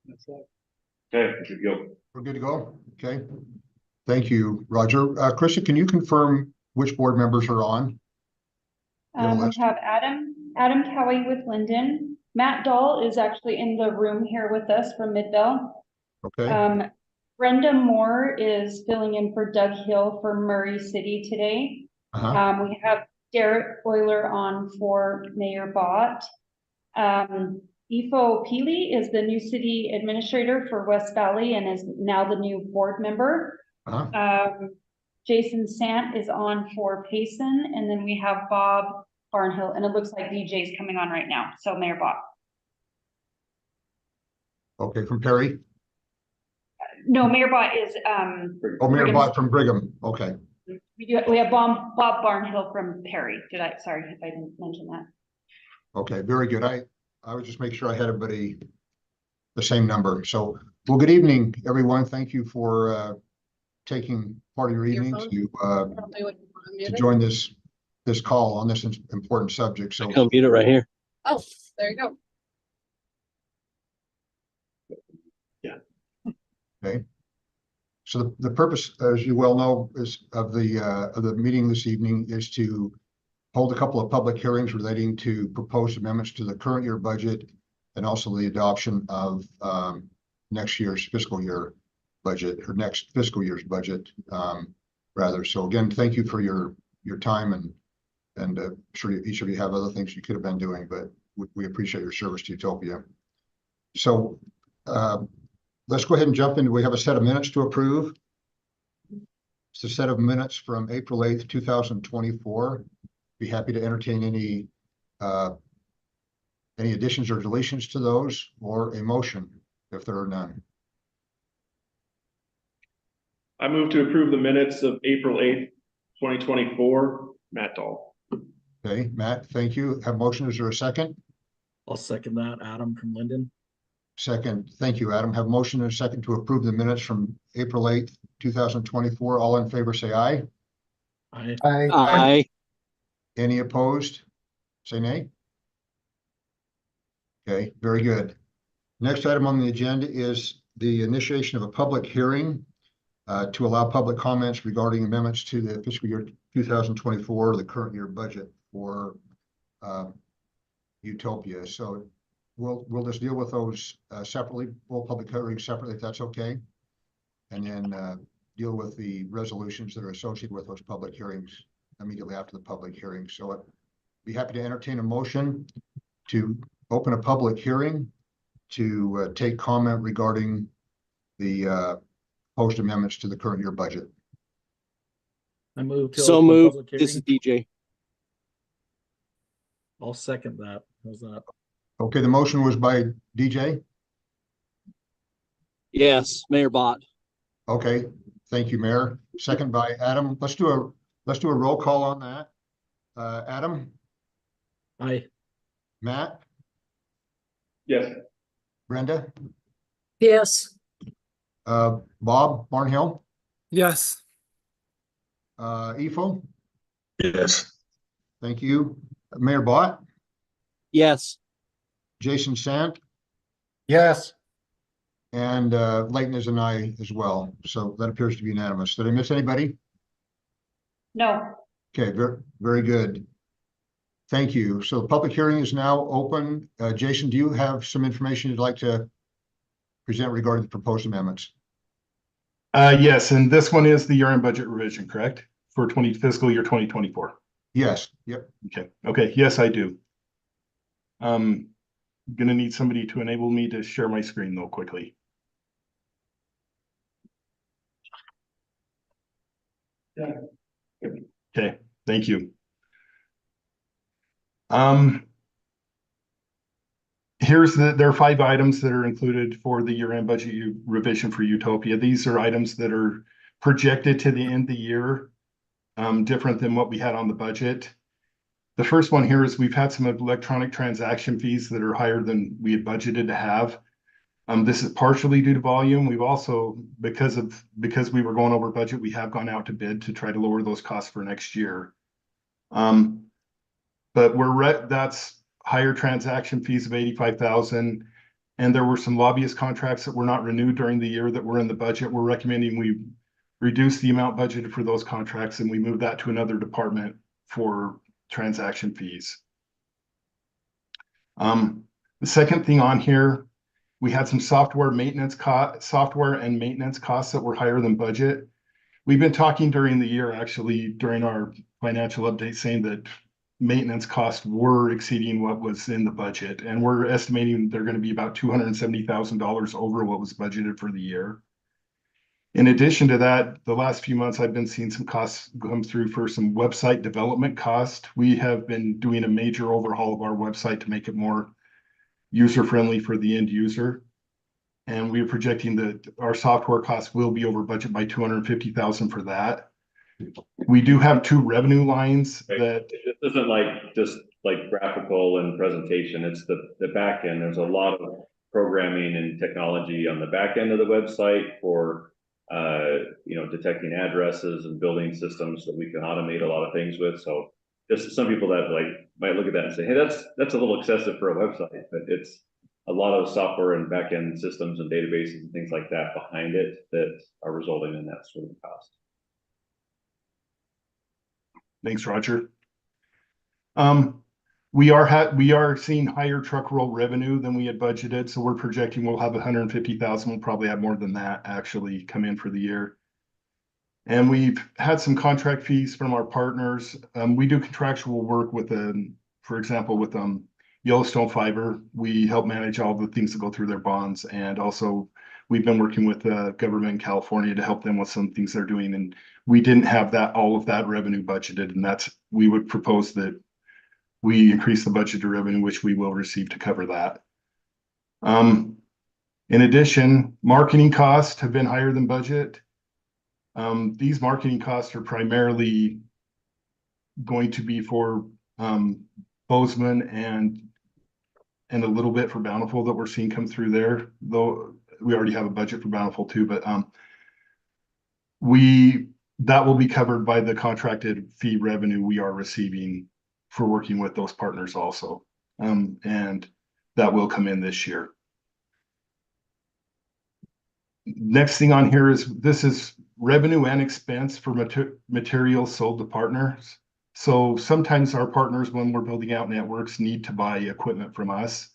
Okay, good to go. We're good to go. Okay. Thank you, Roger. Krista, can you confirm which board members are on? We have Adam Cowie with Linden. Matt Dahl is actually in the room here with us from Midvale. Okay. Brenda Moore is filling in for Doug Hill for Murray City today. We have Derek Euler on for Mayor Bott. Ifo Peely is the new city administrator for West Valley and is now the new board member. Jason Sant is on for Payson, and then we have Bob Barnhill, and it looks like DJ is coming on right now. So Mayor Bott. Okay, from Perry? No, Mayor Bott is Mayor Bott from Brigham. Okay. We have Bob Barnhill from Perry. Sorry if I didn't mention that. Okay, very good. I would just make sure I had everybody the same number. So, well, good evening, everyone. Thank you for taking part of your evening to join this call on this important subject. So I'll mute it right here. Oh, there you go. Yeah. Okay. So the purpose, as you well know, is of the meeting this evening is to hold a couple of public hearings relating to proposed amendments to the current year budget and also the adoption of next year's fiscal year budget, or next fiscal year's budget, rather. So again, thank you for your time, and I'm sure each of you have other things you could have been doing, but we appreciate your service to Utopia. So let's go ahead and jump into. We have a set of minutes to approve. It's a set of minutes from April 8th, 2024. Be happy to entertain any additions or deletions to those, or a motion if there are none. I move to approve the minutes of April 8th, 2024. Matt Dahl. Okay, Matt, thank you. Have motion. Is there a second? I'll second that. Adam from Linden. Second. Thank you, Adam. Have motion and a second to approve the minutes from April 8th, 2024. All in favor, say aye. Aye. Aye. Aye. Any opposed? Say nay. Okay, very good. Next item on the agenda is the initiation of a public hearing to allow public comments regarding amendments to the fiscal year 2024, the current year budget for Utopia. So we'll just deal with those separately, both public hearings separately, if that's okay. And then deal with the resolutions that are associated with those public hearings immediately after the public hearing. So I'd be happy to entertain a motion to open a public hearing to take comment regarding the proposed amendments to the current year budget. I move to So open moved. public This is hearing. DJ. I'll second that. How's that? Okay, the motion was by DJ. Yes, Mayor Bott. Okay, thank you, Mayor. Second by Adam. Let's do a roll call on that. Adam, Aye. Matt, Yes. Brenda, Yes. Bob Barnhill, Yes. Ifo. Yes. Thank you. Mayor Bott, Yes. Jason Sant, Yes. and Leighton is an aye as well. So that appears to be unanimous. Did I miss anybody? No. Okay, very good. Thank you. So the public hearing is now open. Jason, do you have some information you'd like to present regarding the proposed amendments? Yes, and this one is the year-end budget revision, correct? For fiscal year 2024. Yes. Yep. Okay. Yes, I do. I'm gonna need somebody to enable me to share my screen though quickly. Yeah. Okay, thank you. There are 5 items that are included for the year-end budget revision for Utopia. These are items that are projected to the end of the year, different than what we had on the budget. The first one here is we've had some electronic transaction fees that are higher than we had budgeted to have. This is partially due to volume. We've also, because we were going over budget, we have gone out to bid to try to lower those costs for next year. But that's higher transaction fees of $85,000. And there were some lobbyist contracts that were not renewed during the year that were in the budget. We're recommending we reduce the amount budgeted for those contracts and we move that to another department for transaction fees. The second thing on here, we had some software and maintenance costs that were higher than budget. We've been talking during the year, actually, during our financial update, saying that maintenance costs were exceeding what was in the budget. And we're estimating they're going to be about $270,000 over what was budgeted for the year. In addition to that, the last few months, I've been seeing some costs come through for some website development cost. We have been doing a major overhaul of our website to make it more user-friendly for the end user. And we're projecting that our software costs will be over budget by $250,000 for that. We do have two revenue lines that. This isn't like just like graphical and presentation. It's the back end. There's a lot of programming and technology on the back end of the website for detecting addresses and building systems that we can automate a lot of things with. So just some people that might look at that and say, hey, that's a little excessive for a website, but it's a lot of software and back end systems and databases and things like that behind it that are resulting in that sort of cost. Thanks, Roger. We are seeing higher truck roll revenue than we had budgeted, so we're projecting we'll have 150,000. We'll probably have more than that actually come in for the year. And we've had some contract fees from our partners. We do contractual work with for example, with Yellowstone Fiber. We help manage all the things that go through their bonds, and also we've been working with the government in California to help them with some things they're doing. And we didn't have all of that revenue budgeted, and we would propose that we increase the budget to revenue, which we will receive to cover that. In addition, marketing costs have been higher than budget. These marketing costs are primarily going to be for Bozeman and a little bit for Bountiful that we're seeing come through there, though we already have a budget for Bountiful too, but that will be covered by the contracted fee revenue we are receiving for working with those partners also. And that will come in this year. Next thing on here is this is revenue and expense for materials sold to partners. So sometimes our partners, when we're building out networks, need to buy equipment from us.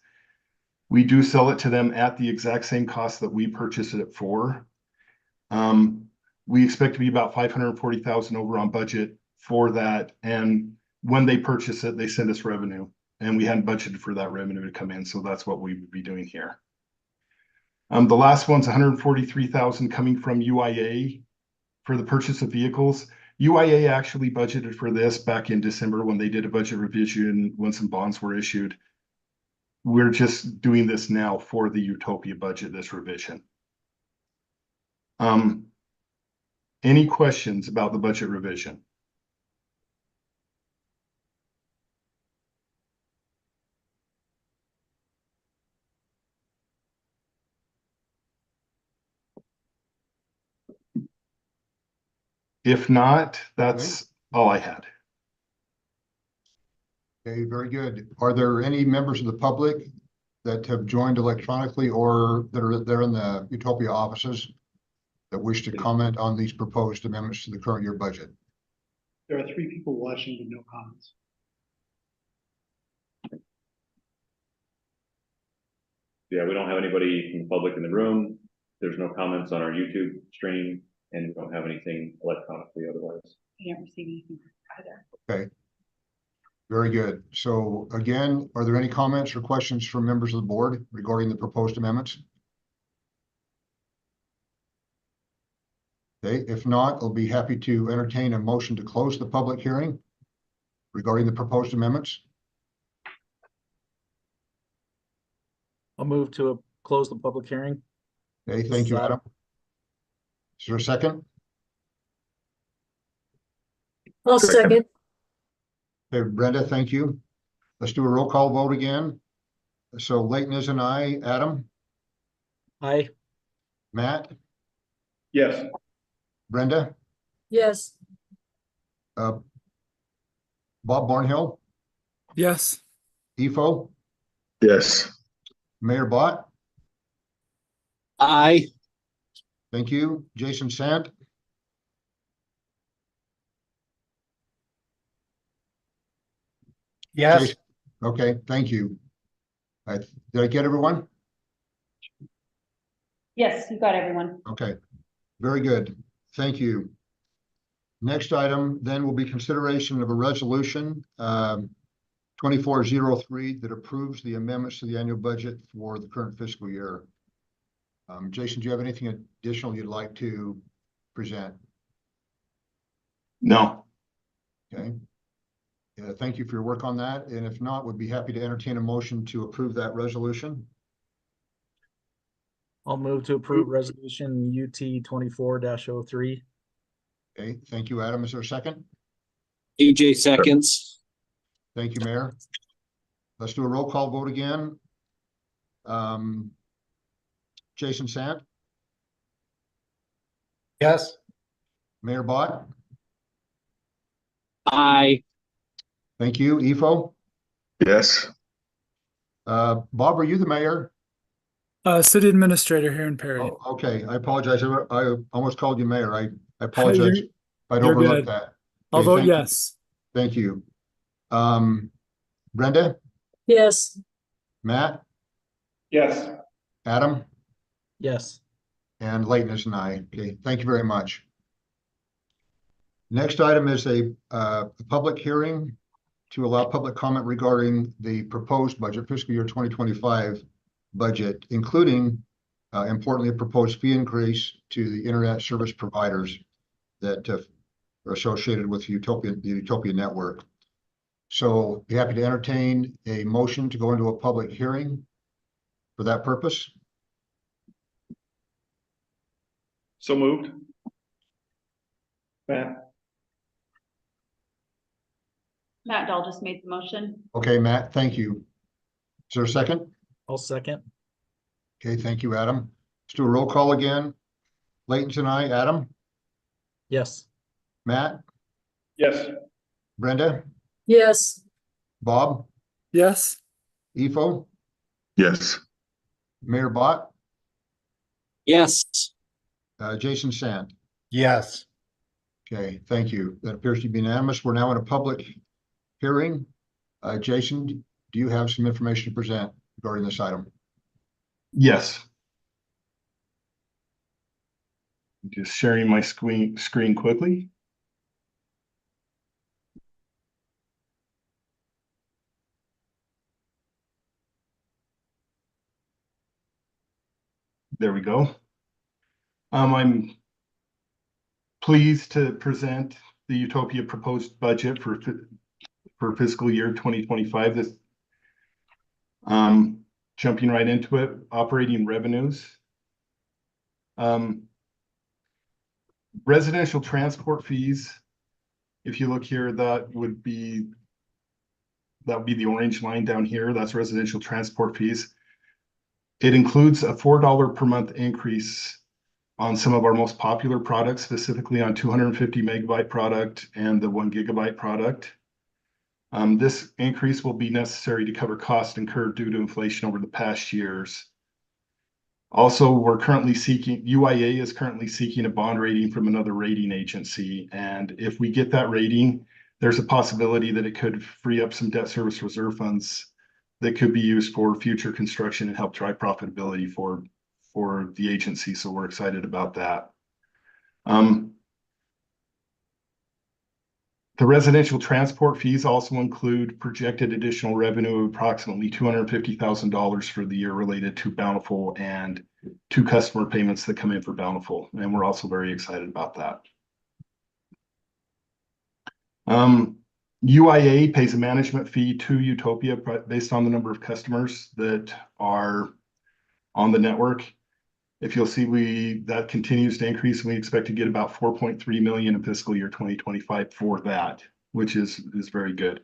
We do sell it to them at the exact same cost that we purchased it for. We expect to be about $540,000 over on budget for that. And when they purchase it, they send us revenue, and we hadn't budgeted for that revenue to come in. So that's what we would be doing here. The last one's $143,000 coming from UIA for the purchase of vehicles. UIA actually budgeted for this back in December when they did a budget revision when some bonds were issued. We're just doing this now for the Utopia budget, this revision. Any questions about the budget revision? If not, that's all I had. Okay, very good. Are there any members of the public that have joined electronically or that are there in the Utopia offices that wish to comment on these proposed amendments to the current year budget? There are 3 people watching with no comments. Yeah, we don't have anybody from the public in the room. There's no comments on our YouTube stream, and we don't have anything electronically otherwise. I didn't receive anything either. Okay. Very good. So again, are there any comments or questions from members of the board regarding the proposed amendments? Okay, if not, I'll be happy to entertain a motion to close the public hearing regarding the proposed amendments. I'll move to close the public hearing. Okay, thank you, Adam. Is there a second? I'll second. Okay, Brenda, thank you. Let's do a roll call vote again. So Leighton is an aye. Adam? Aye. Matt? Yes. Brenda? Yes. Bob Barnhill? Yes. Efo? Yes. Mayor Bott? Aye. Thank you. Jason Sant, Yes. Jason? Okay, thank you. Did I get everyone? Yes, you got everyone. Okay, very good. Thank you. Next item then will be consideration of a resolution 2403 that approves the amendments to the annual budget for the current fiscal year. Jason, do you have anything additional you'd like to present? No. Okay. Thank you for your work on that. And if not, would be happy to entertain a motion to approve that resolution. I'll move to approve resolution UT 24-03. Okay, thank you, Adam. Is there a second? AJ seconds. Thank you, Mayor. Let's do a roll call vote again. Jason Sant, Yes. Mayor Bott. Aye. Thank you, Ifo. Yes. Bob, are you the mayor? City administrator here in Perry. Oh, okay, I apologize. I almost called you mayor. I apologize if I'd you're overlooked good. that. I'll Okay, vote thank you. yes. Thank you. Brenda, Yes. Matt, Yes. Adam, Yes. and Leighton is an aye. Okay, thank you very much. Next item is a public hearing to allow public comment regarding the proposed budget, fiscal year 2025 budget, including importantly, a proposed fee increase to the internet service providers that are associated with the UTOPIA network. So be happy to entertain a motion to go into a public hearing for that purpose. So moved. Matt. Matt Dahl just made the motion. Okay, Matt, thank you. Is there a second? I'll second. Okay, thank you, Adam. Let's do a roll call again. Leighton and I, Adam, Yes. Matt, Yes. Brenda, Yes. Bob, Yes. Ifo, Yes. Mayor Bott, Yes. Jason Sant. Yes. Okay, thank you. That appears to be unanimous. We're now in a public hearing. Jason, do you have some information to present regarding this item? Yes. Just sharing my screen quickly. There we go. I'm pleased to present the UTOPIA proposed budget for fiscal year 2025. This jumping right into it, operating revenues. Residential transport fees. If you look here, that would be the orange line down here. That's residential transport fees. It includes a $4 per month increase on some of our most popular products, specifically on 250 megabyte product and the 1 gigabyte product. This increase will be necessary to cover costs incurred due to inflation over the past years. Also, UIA is currently seeking a bond rating from another rating agency. And if we get that rating, there's a possibility that it could free up some debt service reserve funds that could be used for future construction and help drive profitability for the agency. So we're excited about that. The residential transport fees also include projected additional revenue of approximately $250,000 for the year related to Bountiful and 2 customer payments that come in for Bountiful. And we're also very excited about that. UIA pays a management fee to UTOPIA based on the number of customers that are on the network. If you'll see, that continues to increase, and we expect to get about 4.3 million in fiscal year 2025 for that, which is very good.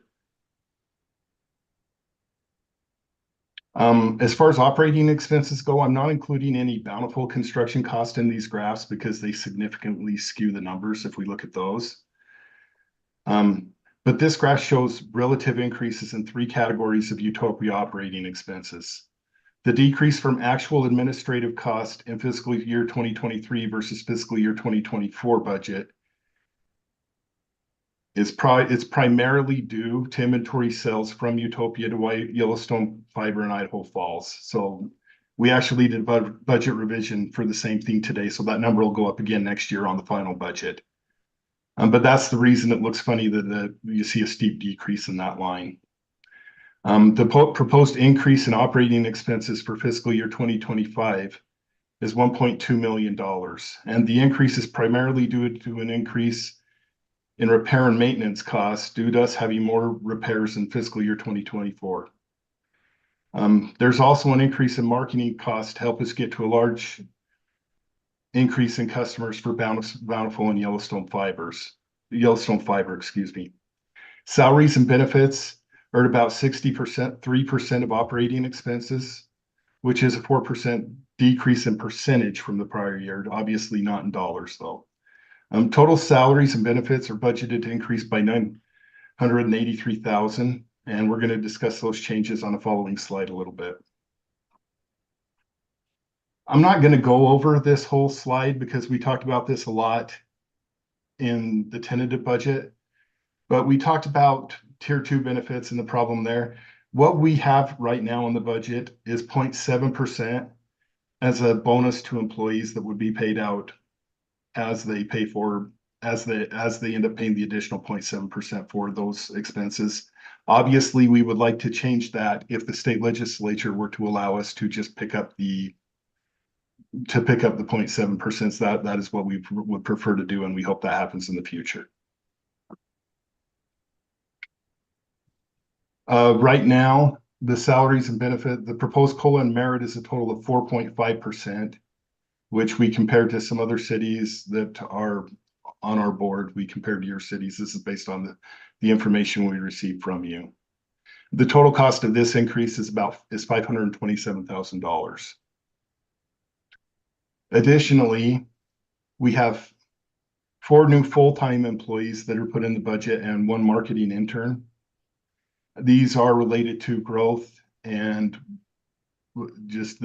As far as operating expenses go, I'm not including any Bountiful construction cost in these graphs because they significantly skew the numbers if we look at those. But this graph shows relative increases in 3 categories of UTOPIA operating expenses. The decrease from actual administrative cost in fiscal year 2023 versus fiscal year 2024 budget is it's primarily due to inventory sales from Utopia to White Yellowstone Fiber and Idaho Falls. So we actually did budget revision for the same thing today. So that number will go up again next year on the final budget. But that's the reason it looks funny that you see a steep decrease in that line. The proposed increase in operating expenses for fiscal year 2025 is $1.2 million. And the increase is primarily due to an increase in repair and maintenance costs due to us having more repairs in fiscal year 2024. There's also an increase in marketing costs to help us get to a large increase in customers for Bountiful and Yellowstone Fiber, excuse me. Salaries and benefits are at about 3% of operating expenses, which is a 4% decrease in percentage from the prior year, obviously not in dollars though. Total salaries and benefits are budgeted to increase by $983,000, and we're going to discuss those changes on the following slide a little bit. I'm not going to go over this whole slide because we talked about this a lot in the tentative budget, but we talked about tier 2 benefits and the problem there. What we have right now in the budget is 0.7% as a bonus to employees that would be paid out as they end up paying the additional 0.7% for those expenses. Obviously, we would like to change that if the state legislature were to allow us to just pick up the 0.7%. That is what we would prefer to do, and we hope that happens in the future. Right now, the salaries and benefit, the proposed COLA and merit is a total of 4.5%. which we compared to some other cities that are on our board. We compared to your cities. This is based on the information we received from you. The total cost of this increase is $527,000. Additionally, we have 4 new full-time employees that are put in the budget and 1 marketing intern. These are related to growth and just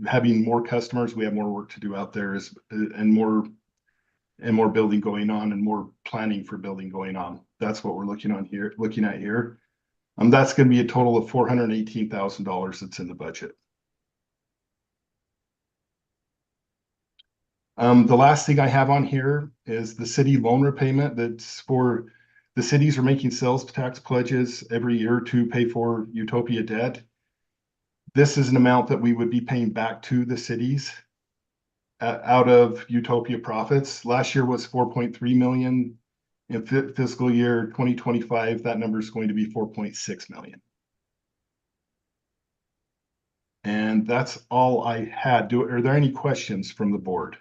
having more customers. We have more work to do out there and more building going on and more planning for building going on. That's what we're looking at here. That's going to be a total of $418,000 that's in the budget. The last thing I have on here is the city loan repayment. That's for the cities are making sales tax pledges every year to pay for Utopia debt. This is an amount that we would be paying back to the cities out of Utopia profits. Last year was 4.3 million. In fiscal year 2025, that number is going to be 4.6 million. And that's all I had. Are there any questions from the board?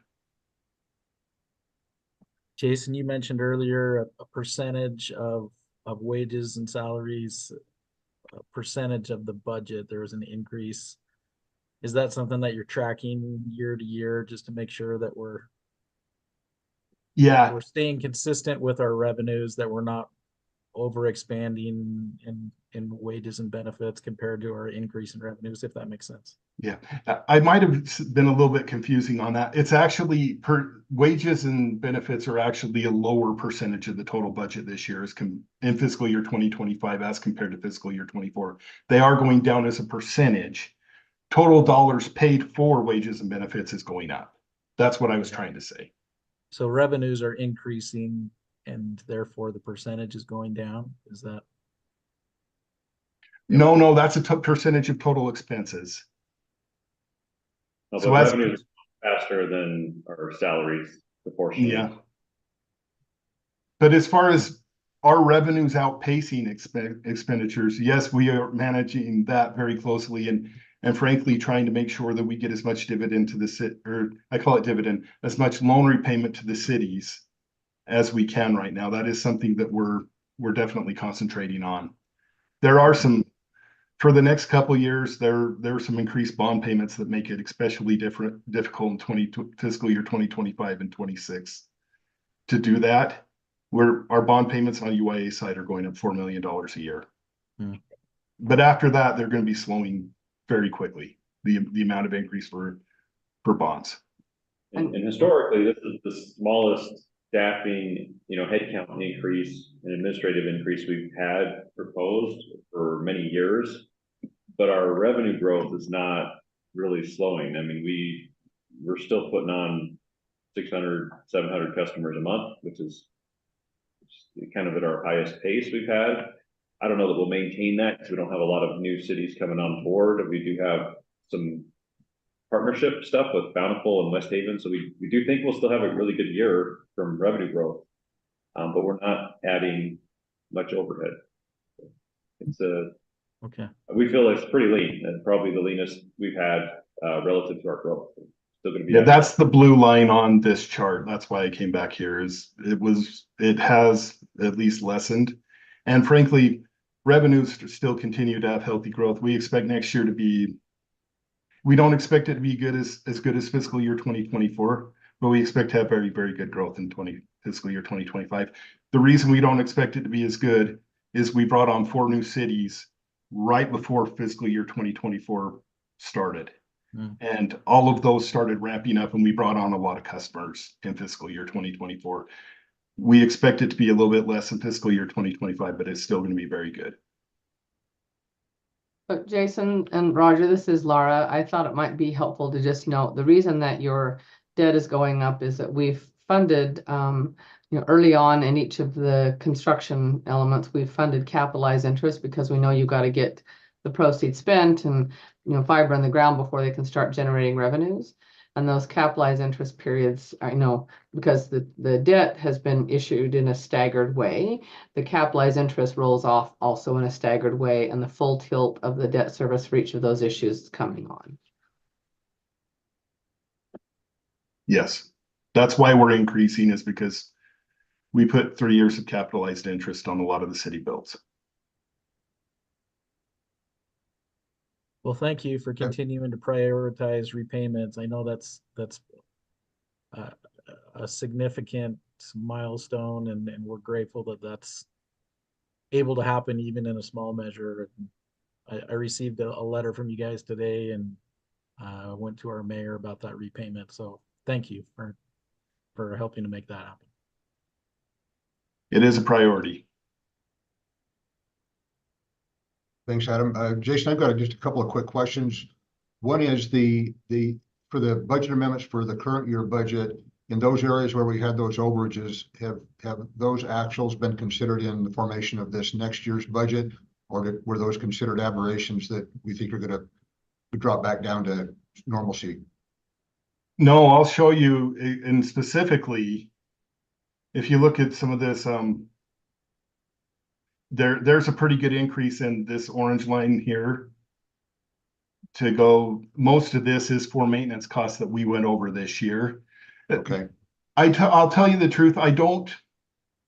Jason, you mentioned earlier a percentage of wages and salaries, a percentage of the budget. There was an increase. Is that something that you're tracking year to year just to make sure that we're staying consistent with our revenues, that we're not over expanding in wages and benefits compared to our increase in revenues, if that makes sense? Yeah, I might have been a little bit confusing on that. It's actually wages and benefits are actually a lower percentage of the total budget this year in fiscal year 2025 as compared to fiscal year 24. They are going down as a percentage. Total dollars paid for wages and benefits is going up. That's what I was trying to say. So revenues are increasing and therefore the percentage is going down. Is that? No, that's a percentage of total expenses. No, so revenue is faster than our salaries proportionally. Yeah. But as far as our revenues outpacing expenditures, yes, we are managing that very closely and frankly trying to make sure that we get as much dividend to the city, or I call it dividend, as much loan repayment to the cities as we can right now. That is something that we're definitely concentrating on. There are some, for the next couple of years, there are some increased bond payments that make it especially difficult in fiscal year 2025 and 26 to do that. Where our bond payments on UIA side are going up $4 million a year. But after that, they're going to be slowing very quickly the amount of increase for bonds. And historically, this is the smallest staffing, headcount increase and administrative increase we've had proposed for many years. But our revenue growth is not really slowing. I mean, we're still putting on 600, 700 customers a month, which is kind of at our highest pace we've had. I don't know that we'll maintain that because we don't have a lot of new cities coming on board. We do have some partnership stuff with Bountiful and West Haven. So we do think we'll still have a really good year from revenue growth. But we're not adding much overhead. It's Okay. we feel it's pretty lean and probably the leanest we've had relative to our growth. Still going to be Yeah, that's the blue line on this chart. That's why I came back here. It has at least lessened, and frankly, revenues still continue to have healthy growth. We expect next year to be. We don't expect it to be as good as fiscal year 2024, but we expect to have very, very good growth in fiscal year 2025. The reason we don't expect it to be as good is we brought on 4 new cities right before fiscal year 2024 started. And all of those started ramping up, and we brought on a lot of customers in fiscal year 2024. We expect it to be a little bit less in fiscal year 2025, but it's still going to be very good. But Jason and Roger, this is Laura. I thought it might be helpful to just note the reason that your debt is going up is that we've funded, early on in each of the construction elements, we've funded capitalized interest because we know you've got to get the proceeds spent and fiber in the ground before they can start generating revenues. And those capitalized interest periods, because the debt has been issued in a staggered way, the capitalized interest rolls off also in a staggered way, and the full tilt of the debt service for each of those issues is coming on. Yes, that's why we're increasing, is because we put 3 years of capitalized interest on a lot of the city builds. Well, thank you for continuing to prioritize repayments. I know that's a significant milestone, and we're grateful that that's able to happen even in a small measure. I received a letter from you guys today, and went to our mayor about that repayment. So thank you for helping to make that happen. It is a priority. Thanks, Adam. Jason, I've got just a couple of quick questions. One is for the budget amendments for the current year budget, in those areas where we had those overages, have those actuals been considered in the formation of this next year's budget, or were those considered aberrations that we think are going to drop back down to normalcy? No, I'll show you, and specifically, if you look at some of this, there's a pretty good increase in this orange line here. To go, most of this is for maintenance costs that we went over this year. Okay. I'll tell you the truth, I don't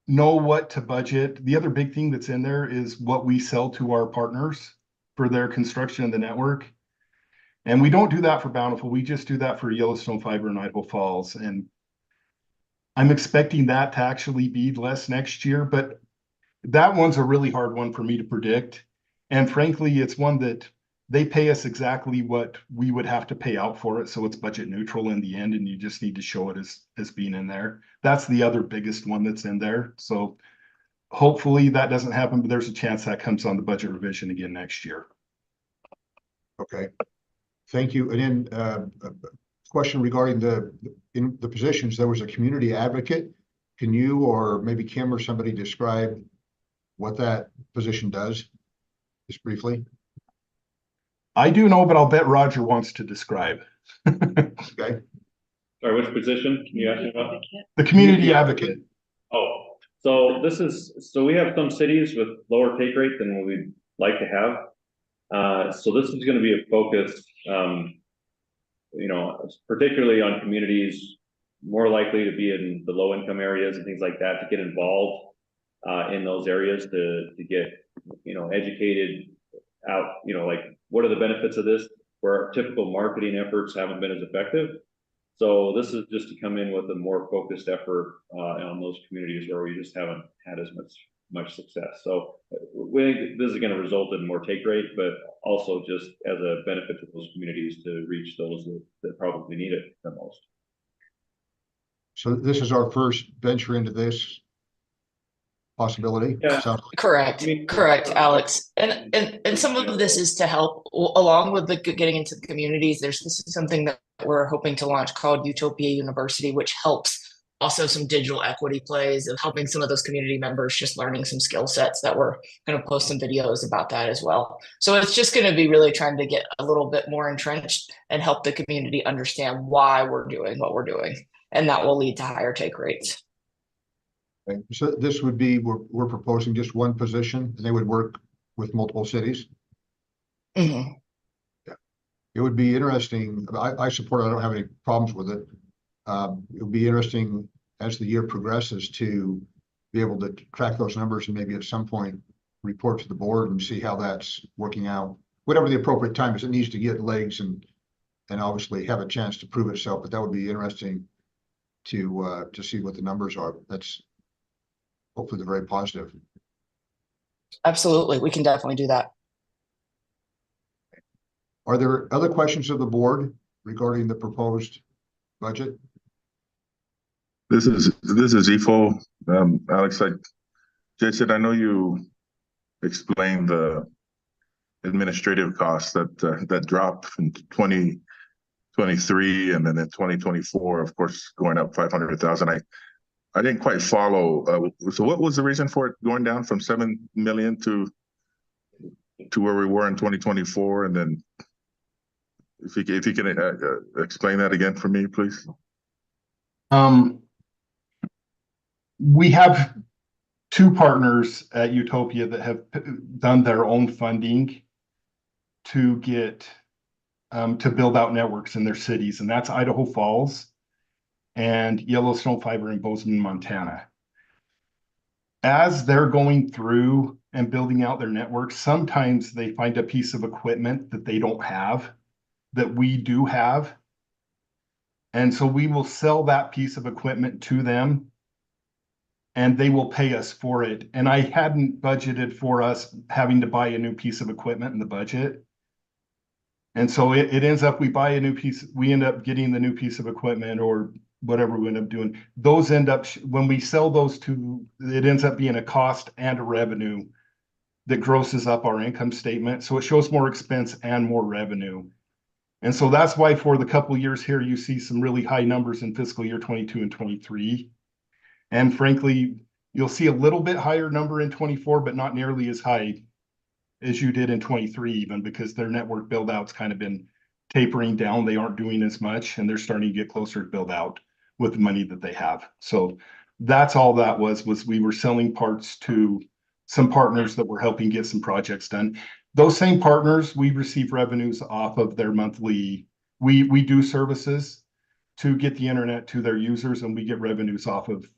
know what to budget. The other big thing that's in there is what we sell to our partners for their construction of the network. And we don't do that for Bountiful. We just do that for Yellowstone Fiber and Idaho Falls. And I'm expecting that to actually be less next year, but that one's a really hard one for me to predict. And frankly, it's one that they pay us exactly what we would have to pay out for it. So it's budget neutral in the end, and you just need to show it as being in there. That's the other biggest one that's in there. So hopefully that doesn't happen, but there's a chance that comes on the budget revision again next year. Okay. Thank you. And then a question regarding in the positions. There was a community advocate. Can you, or maybe Kim or somebody, describe what that position does, just briefly? I do know, but I'll bet Roger wants to describe. Okay. Sorry, which position can you ask me about? The community advocate. Oh, so we have some cities with lower take rate than what we'd like to have. So this is going to be a focus, particularly on communities more likely to be in the low income areas and things like that, to get involved in those areas to get, educated out, like what are the benefits of this, where our typical marketing efforts haven't been as effective. So this is just to come in with a more focused effort on those communities where we just haven't had as much much success. So we think this is going to result in more take rate, but also just as a benefit to those communities to reach those that probably need it the most. So this is our first venture into this possibility. Yeah. Correct. I mean, Correct, Alex. And some of this is to help along with the getting into the communities. This is something that we're hoping to launch called Utopia University, which helps also some digital equity plays of helping some of those community members just learning some skill sets that we're going to post some videos about that as well. So it's just going to be really trying to get a little bit more entrenched and help the community understand why we're doing what we're doing. And that will lead to higher take rates. Okay. So this would be, we're proposing just one position and they would work with multiple cities. Mm-hmm. Yeah. It would be interesting. I support it. I don't have any problems with it. It would be interesting as the year progresses to be able to track those numbers and maybe at some point report to the board and see how that's working out. Whatever the appropriate time is, it needs to get legs and obviously have a chance to prove itself. But that would be interesting to see what the numbers are. That's hopefully they're very positive. Absolutely. We can definitely do that. Are there other questions of the board regarding the proposed budget? This is EFO. Alex, Jason, I know you explained the administrative costs that dropped from 2023 and then in 2024, of course, going up 500,000. I didn't quite follow. So what was the reason for it going down from 7 million to where we were in 2024? And then if you can explain that again for me, please. We have two partners at Utopia that have done their own funding to get to build out networks in their cities, and that's Idaho Falls and Yellowstone Fiber in Bozeman, Montana. As they're going through and building out their networks, sometimes they find a piece of equipment that they don't have, that we do have. And so we will sell that piece of equipment to them and they will pay us for it. And I hadn't budgeted for us having to buy a new piece of equipment in the budget. And so it ends up, we buy a new piece, we end up getting the new piece of equipment or whatever we end up doing. Those end up, when we sell those two, it ends up being a cost and a revenue that grosses up our income statement. So it shows more expense and more revenue. And so that's why for the couple of years here, you see some really high numbers in fiscal year 22 and 23. And frankly, you'll see a little bit higher number in 24, but not nearly as high as you did in 23, even because their network build out's kind of been tapering down. They aren't doing as much and they're starting to get closer to build out with the money that they have. So that's all that was we were selling parts to some partners that were helping get some projects done. Those same partners, we receive revenues off of their monthly, we do services to get the internet to their users and we get revenues off of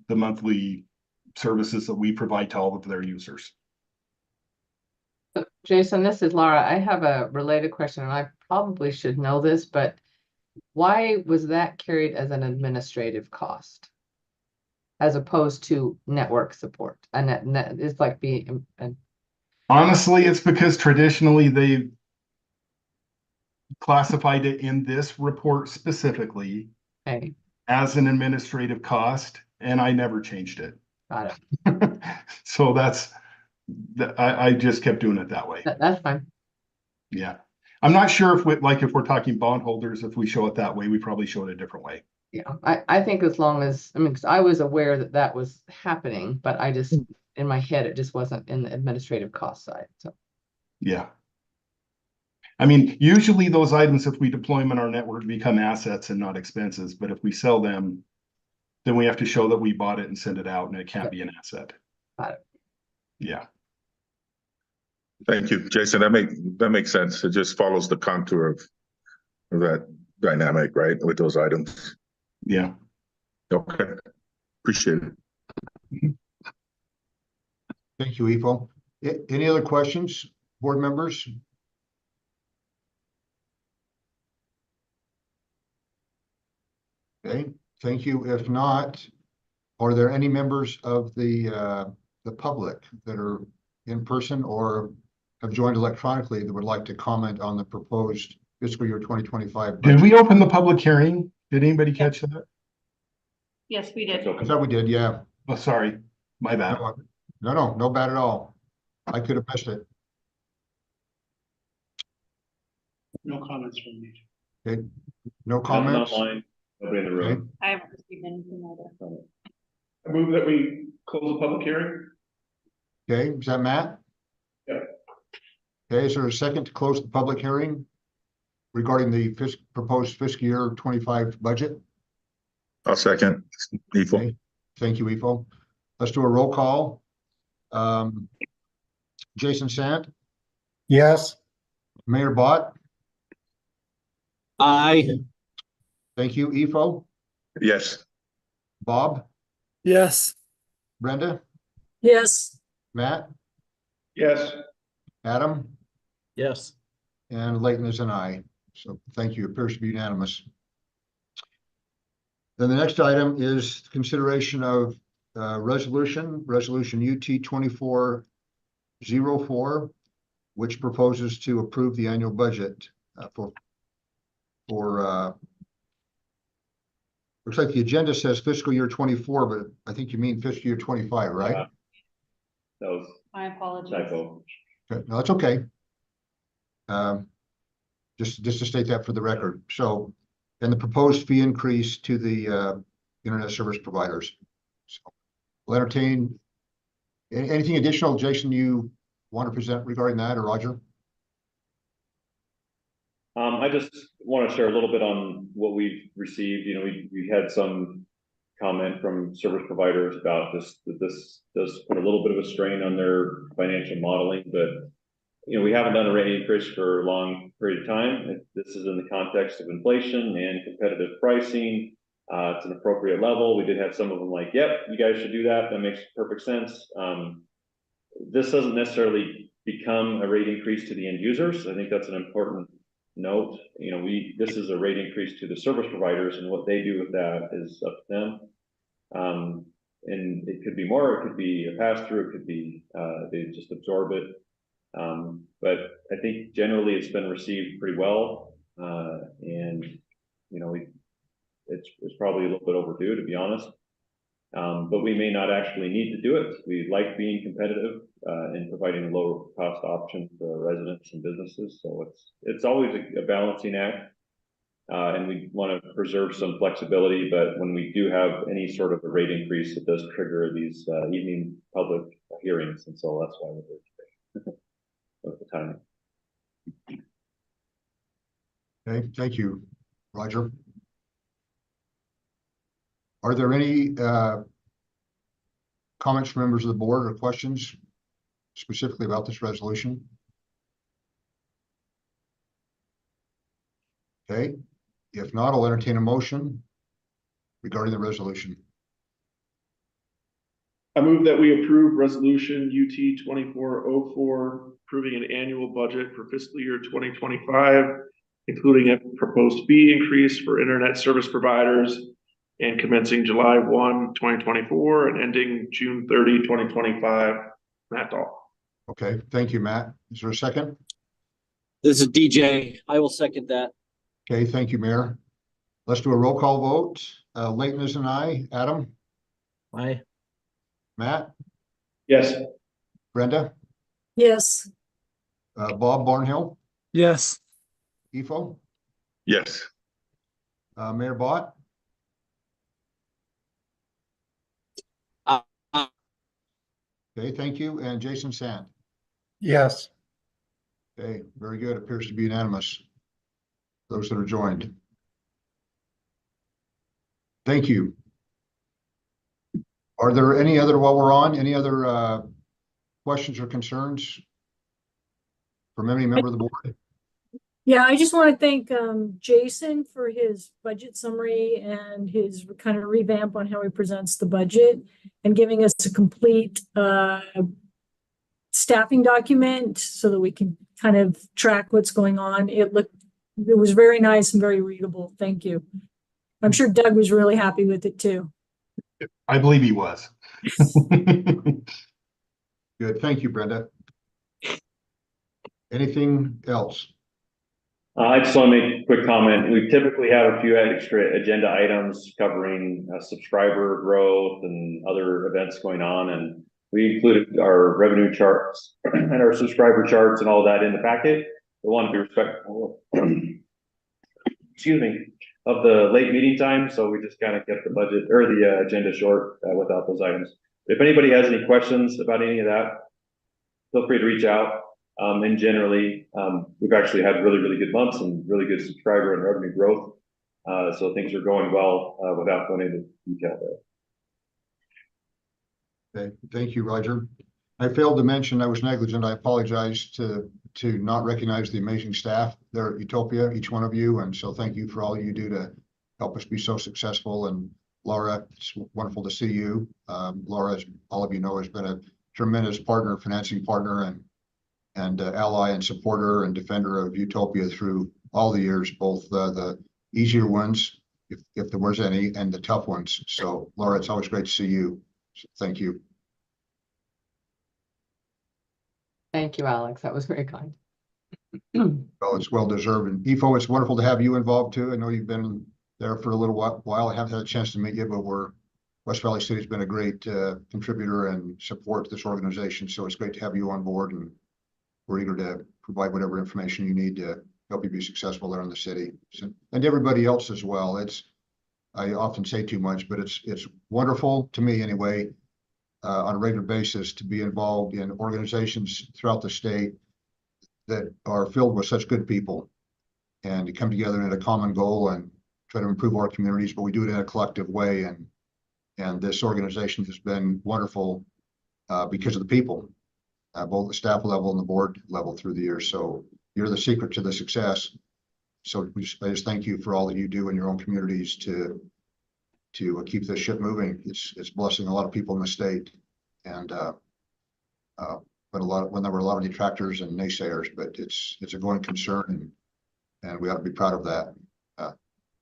the monthly services that we provide to all of their users. Jason, this is Laura. I have a related question, and I probably should know this, but why was that carried as an administrative cost as opposed to network support? And it's like being. Honestly, it's because traditionally they classified it in this report specifically as an administrative cost, and I never changed it. Got it. So I just kept doing it that way. That's fine. Yeah. I'm not sure if we're talking bondholders, if we show it that way, we probably show it a different way. Yeah, I think as long as, I mean, because I was aware that that was happening, but I just, in my head, it just wasn't in the administrative cost side, so. Yeah. I mean, usually those items, if we deploy them in our network, become assets and not expenses. But if we sell them, then we have to show that we bought it and send it out, and it can't be an asset. Got it. Yeah. Thank you, Jason. That makes sense. It just follows the contour of that dynamic, right, with those items. Yeah. Okay. Appreciate it. Thank you, Ifo. Any other questions, board members? Okay, thank you. If not, are there any members of the the public that are in person or have joined electronically that would like to comment on the proposed fiscal year 2025 Did budget? we open the public hearing? Did anybody catch that? Yes, we did. I thought we did, yeah. Oh, sorry, my bad. No bad at all. I could have missed it. No comments from me. Okay, no Nothing comments? online, nobody in the room. I haven't received anything either. I move that we close the public hearing. Okay, is that Matt? Yeah. Okay, is there a second to close the public hearing regarding the proposed fiscal year 25 budget? I'll second. Efo. Okay, thank you, Efo. Let's do a roll call. Jason Sant, Yes. Mayor Bott, Aye. thank you, Efo, Yes. Bob, Yes. Brenda, Yes. Matt, Yes. Adam, Yes. and Leighton is an aye. So thank you, appears to be unanimous. Then the next item is consideration of resolution UT 2404, which proposes to approve the annual budget for looks like the agenda says fiscal year 24, but I think you mean fiscal year 25, right? Yeah. That was My apologies. typo. Okay, no, that's okay. Just to state that for the record. So, and the proposed fee increase to the internet service providers. So, we'll entertain anything additional, Jason, you want to present regarding that, or Roger? I just want to share a little bit on what we've received. You know, we had some comment from service providers about this, that this does put a little bit of a strain on their financial modeling, but you know, we haven't done a rate increase for a long period of time. This is in the context of inflation and competitive pricing. It's an appropriate level. We did have some of them like, yep, you guys should do that. That makes perfect sense. This doesn't necessarily become a rate increase to the end users. I think that's an important note. You know, this is a rate increase to the service providers, and what they do with that is up to them. And it could be more, it could be a pass-through, it could be they just absorb it. But I think generally it's been received pretty well, and you know, it's probably a little bit overdue, to be honest. But we may not actually need to do it. We like being competitive in providing a lower cost option for residents and businesses. So it's always a balancing act, and we want to preserve some flexibility. But when we do have any sort of a rate increase, it does trigger these evening public hearings, and so that's why we're here today. With the timing. Okay, thank you, Roger. Are there any comments from members of the board or questions specifically about this resolution? Okay, if not, I'll entertain a motion regarding the resolution. I move that we approve resolution UT 2404, approving an annual budget for fiscal year 2025, including a proposed fee increase for internet service providers and commencing July 1, 2024 and ending June 30, 2025. Matt Dahl. Okay, thank you, Matt. Is there a second? This is DJ. I will second that. Okay, thank you, Mayor. Let's do a roll call vote. Leighton is an aye. Adam? Aye. Matt? Yes. Brenda? Yes. Bob Barnhill? Yes. Efo? Yes. Mayor Bott? Okay, thank you. And Jason Sant? Yes. Okay, very good. Appears to be unanimous. Those that are joined. Thank you. Are there any other, while we're on, any other questions or concerns from any member of the board? Yeah, I just want to thank Jason for his budget summary and his kind of revamp on how he presents the budget and giving us a complete staffing document so that we can kind of track what's going on. It was very nice and very readable. Thank you. I'm sure Doug was really happy with it too. I believe he was. Good. Thank you, Brenda. Anything else? I just want to make a quick comment. We typically have a few extra agenda items covering subscriber growth and other events going on. And we included our revenue charts and our subscriber charts and all that in the packet. We want to be respectful, excuse me, of the late meeting time. So we just kind of kept the budget or the agenda short without those items. If anybody has any questions about any of that, feel free to reach out. And generally, we've actually had really, really good months and really good subscriber and revenue growth. So things are going well without going into detail there. Okay. Thank you, Roger. I failed to mention, I was negligent. I apologize to not recognize the amazing staff there at Utopia, each one of you. And so thank you for all you do to help us be so successful. And Laura, it's wonderful to see you. Laura, as all of you know, has been a tremendous partner, financing partner, and ally and supporter and defender of Utopia through all the years, both the easier ones, if there was any, and the tough ones. So Laura, it's always great to see you. So thank you. Thank you, Alex. That was very kind. Well, it's well deserved. And EFO, it's wonderful to have you involved too. I know you've been there for a little while. I haven't had a chance to meet you, but West Valley City has been a great contributor and support to this organization. So it's great to have you on board, and we're eager to provide whatever information you need to help you be successful there in the city. So, and everybody else as well. I often say too much, but it's wonderful to me anyway, on a regular basis to be involved in organizations throughout the state that are filled with such good people and to come together in a common goal and try to improve our communities, but we do it in a collective way. And this organization has been wonderful because of the people, both the staff level and the board level through the years. So you're the secret to the success. So I just thank you for all that you do in your own communities to keep this ship moving. It's blessing a lot of people in the state, and but when there were a lot of detractors and naysayers, but it's a going concern, and we ought to be proud of that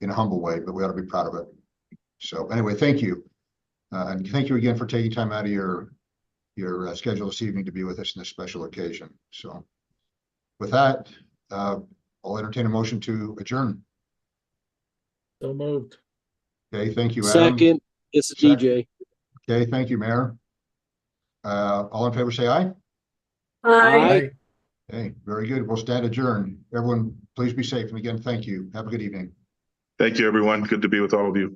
in a humble way, but we ought to be proud of it. So anyway, thank you, and thank you again for taking time out of your schedule this evening to be with us in this special occasion. So with that, I'll entertain a motion to adjourn. So moved. Okay, thank you, Adam. Second, it's DJ. Okay, thank you, Mayor. All in favor, say aye. Aye. Okay, very good. We'll stand adjourned. Everyone, please be safe. And again, thank you. Have a good evening. Thank you, everyone. Good to be with all of you.